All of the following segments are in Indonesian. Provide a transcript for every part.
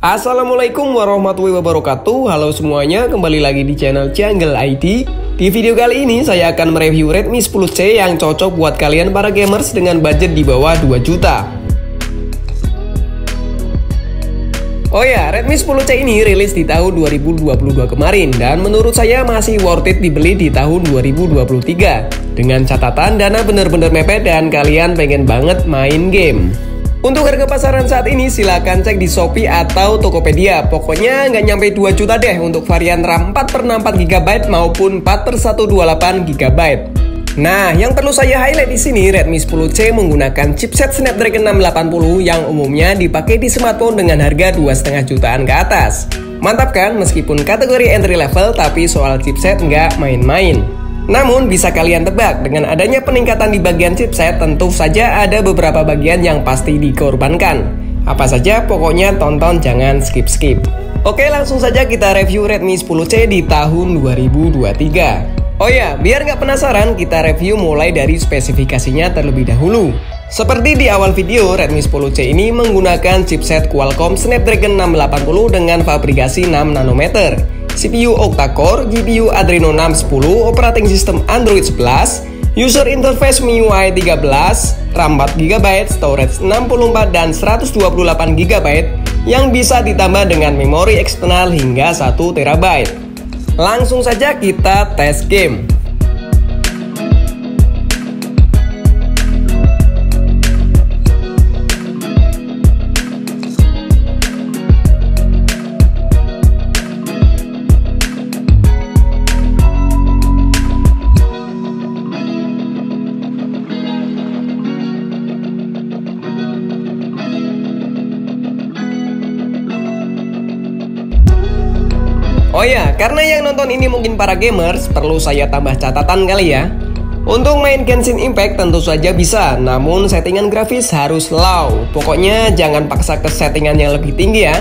Assalamualaikum warahmatullahi wabarakatuh. Halo semuanya, kembali lagi di channel Jungle ID. Di video kali ini saya akan mereview Redmi 10C yang cocok buat kalian para gamers dengan budget di bawah 2 juta. Oh ya, Redmi 10C ini rilis di tahun 2022 kemarin dan menurut saya masih worth it dibeli di tahun 2023. Dengan catatan dana bener-bener mepet dan kalian pengen banget main game. Untuk harga pasaran saat ini silahkan cek di Shopee atau Tokopedia. Pokoknya nggak nyampe 2 juta deh untuk varian RAM 4/64GB maupun 4/128GB. Nah, yang perlu saya highlight di sini, Redmi 10C menggunakan chipset Snapdragon 680 yang umumnya dipakai di smartphone dengan harga 2,5 jutaan ke atas. Mantap kan, meskipun kategori entry level tapi soal chipset nggak main-main. Namun bisa kalian tebak, dengan adanya peningkatan di bagian chipset tentu saja ada beberapa bagian yang pasti dikorbankan. Apa saja, pokoknya tonton jangan skip-skip. Oke, langsung saja kita review Redmi 10C di tahun 2023. Oh ya, biar nggak penasaran, kita review mulai dari spesifikasinya terlebih dahulu. Seperti di awal video, Redmi 10C ini menggunakan chipset Qualcomm Snapdragon 680 dengan fabrikasi 6 nanometer. CPU octa-core, GPU Adreno 610, operating system Android 11, user interface MIUI 13, RAM 4GB, storage 64 dan 128GB yang bisa ditambah dengan memori eksternal hingga 1TB. Langsung saja kita tes game. Oh ya, karena yang nonton ini mungkin para gamers, perlu saya tambah catatan kali ya. Untuk main Genshin Impact tentu saja bisa, namun settingan grafis harus low. Pokoknya jangan paksa ke settingan yang lebih tinggi ya.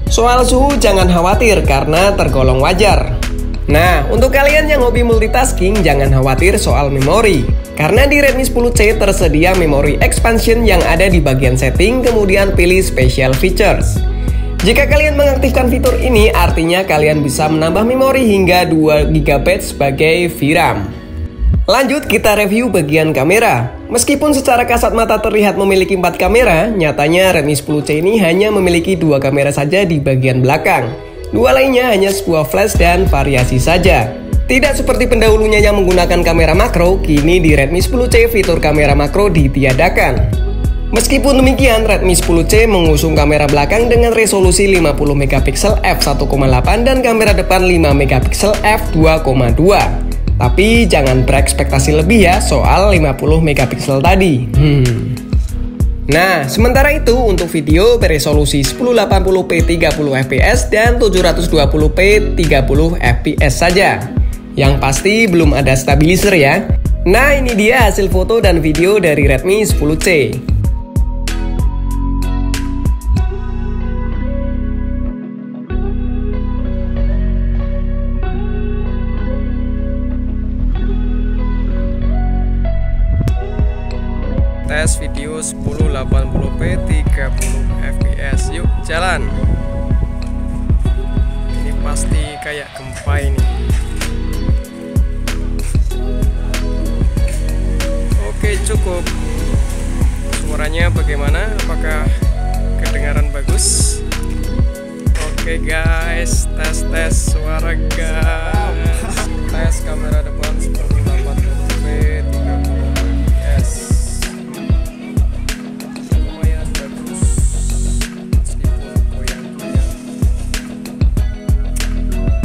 Soal suhu jangan khawatir karena tergolong wajar. Nah, untuk kalian yang hobi multitasking jangan khawatir soal memori. Karena di Redmi 10C tersedia memori expansion yang ada di bagian setting, kemudian pilih special features. Jika kalian mengaktifkan fitur ini, artinya kalian bisa menambah memori hingga 2GB sebagai VRAM. Lanjut kita review bagian kamera. Meskipun secara kasat mata terlihat memiliki 4 kamera, nyatanya Redmi 10C ini hanya memiliki 2 kamera saja di bagian belakang. 2 lainnya hanya sebuah flash dan variasi saja. Tidak seperti pendahulunya yang menggunakan kamera makro, kini di Redmi 10C fitur kamera makro ditiadakan. Meskipun demikian, Redmi 10C mengusung kamera belakang dengan resolusi 50MP f1.8 dan kamera depan 5MP f2.2. Tapi jangan berekspektasi lebih ya soal 50MP tadi. Nah, sementara itu untuk video beresolusi 1080p 30fps dan 720p 30fps saja. Yang pasti belum ada stabilizer ya. Nah, ini dia hasil foto dan video dari Redmi 10C. Tes video 1080p 30fps. Yuk jalan. Ini pasti kayak gempa ini. Oke, cukup. Suaranya bagaimana? Apakah kedengaran bagus? Oke guys, tes suara guys. Tes kamera depan 1080p 30fps.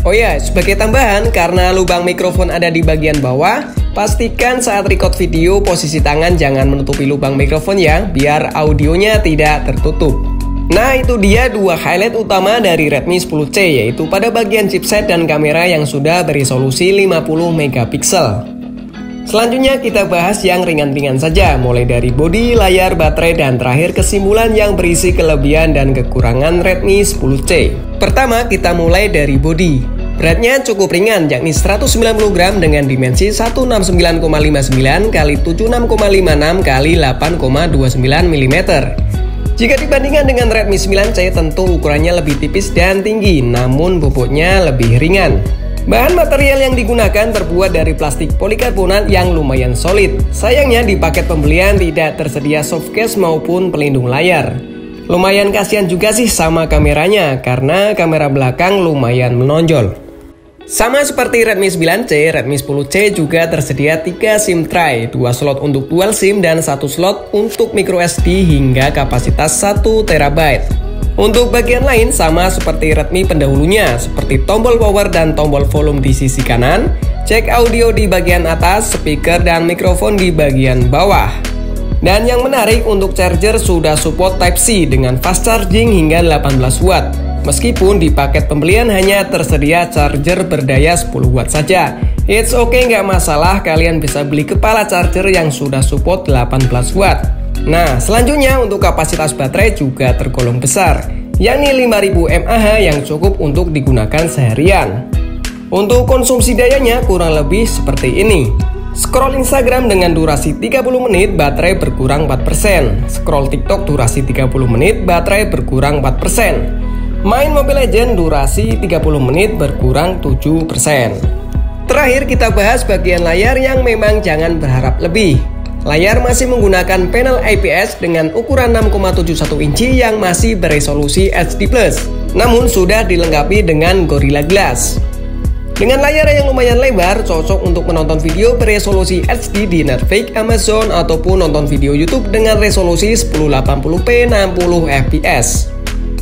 Oh ya, sebagai tambahan, karena lubang mikrofon ada di bagian bawah, pastikan saat record video posisi tangan jangan menutupi lubang mikrofon ya, biar audionya tidak tertutup. Nah, itu dia 2 highlight utama dari Redmi 10C, yaitu pada bagian chipset dan kamera yang sudah beresolusi 50MP. Selanjutnya kita bahas yang ringan-ringan saja, mulai dari bodi, layar, baterai, dan terakhir kesimpulan yang berisi kelebihan dan kekurangan Redmi 10C. Pertama, kita mulai dari bodi. Beratnya cukup ringan, yakni 190 gram dengan dimensi 169,59 x 76,56 x 8,29 mm. Jika dibandingkan dengan Redmi 9C tentu ukurannya lebih tipis dan tinggi, namun bobotnya lebih ringan. Bahan material yang digunakan terbuat dari plastik polikarbonat yang lumayan solid. Sayangnya di paket pembelian tidak tersedia softcase maupun pelindung layar. Lumayan kasihan juga sih sama kameranya, karena kamera belakang lumayan menonjol. Sama seperti Redmi 9C, Redmi 10C juga tersedia 3 SIM tray, 2 slot untuk dual SIM dan 1 slot untuk microSD hingga kapasitas 1 TB. Untuk bagian lain sama seperti Redmi pendahulunya, seperti tombol power dan tombol volume di sisi kanan, jack audio di bagian atas, speaker dan mikrofon di bagian bawah. Dan yang menarik, untuk charger sudah support Type-C dengan fast charging hingga 18 watt. Meskipun di paket pembelian hanya tersedia charger berdaya 10 watt saja. It's okay, nggak masalah, kalian bisa beli kepala charger yang sudah support 18 watt. Nah, selanjutnya untuk kapasitas baterai juga tergolong besar, yakni 5000 mAh yang cukup untuk digunakan seharian. Untuk konsumsi dayanya kurang lebih seperti ini. Scroll Instagram dengan durasi 30 menit, baterai berkurang 4%. Scroll TikTok durasi 30 menit, baterai berkurang 4%. Main Mobile Legends durasi 30 menit, berkurang 7%. Terakhir kita bahas bagian layar yang memang jangan berharap lebih. Layar masih menggunakan panel IPS dengan ukuran 6,71 inci yang masih beresolusi HD+, namun sudah dilengkapi dengan Gorilla Glass. Dengan layar yang lumayan lebar, cocok untuk menonton video beresolusi HD di Netflix, Amazon, ataupun nonton video YouTube dengan resolusi 1080p 60 fps.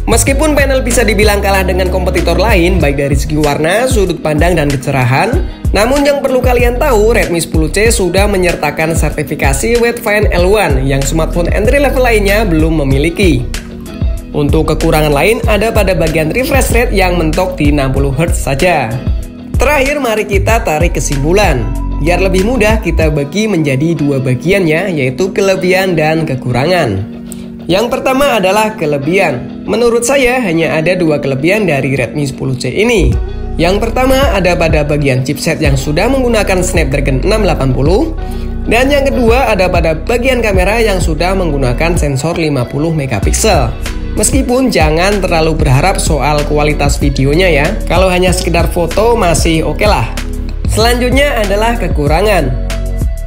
Meskipun panel bisa dibilang kalah dengan kompetitor lain baik dari segi warna, sudut pandang, dan kecerahan, namun yang perlu kalian tahu, Redmi 10C sudah menyertakan sertifikasi Wetfine L1 yang smartphone entry level lainnya belum memiliki. Untuk kekurangan lain ada pada bagian refresh rate yang mentok di 60Hz saja. Terakhir mari kita tarik kesimpulan. Biar lebih mudah kita bagi menjadi dua bagiannya, yaitu kelebihan dan kekurangan. Yang pertama adalah kelebihan. Menurut saya hanya ada dua kelebihan dari Redmi 10C ini. Yang pertama ada pada bagian chipset yang sudah menggunakan Snapdragon 680. Dan yang kedua ada pada bagian kamera yang sudah menggunakan sensor 50 megapiksel. Meskipun jangan terlalu berharap soal kualitas videonya ya. Kalau hanya sekedar foto masih oke lah. Selanjutnya adalah kekurangan.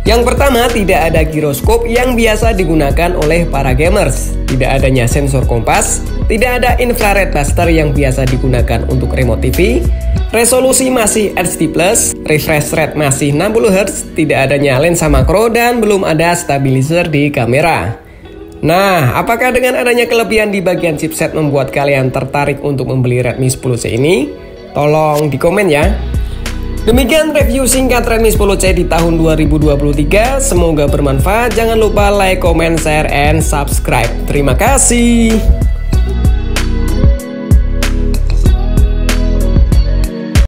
Yang pertama, tidak ada giroskop yang biasa digunakan oleh para gamers. Tidak adanya sensor kompas, tidak ada infrared buster yang biasa digunakan untuk remote TV, resolusi masih HD+, refresh rate masih 60Hz, tidak adanya lensa makro, dan belum ada stabilizer di kamera. Nah, apakah dengan adanya kelebihan di bagian chipset membuat kalian tertarik untuk membeli Redmi 10C ini? Tolong di komen ya. Demikian review singkat Redmi 10C di tahun 2023. Semoga bermanfaat. Jangan lupa like, comment, share, and subscribe. Terima kasih.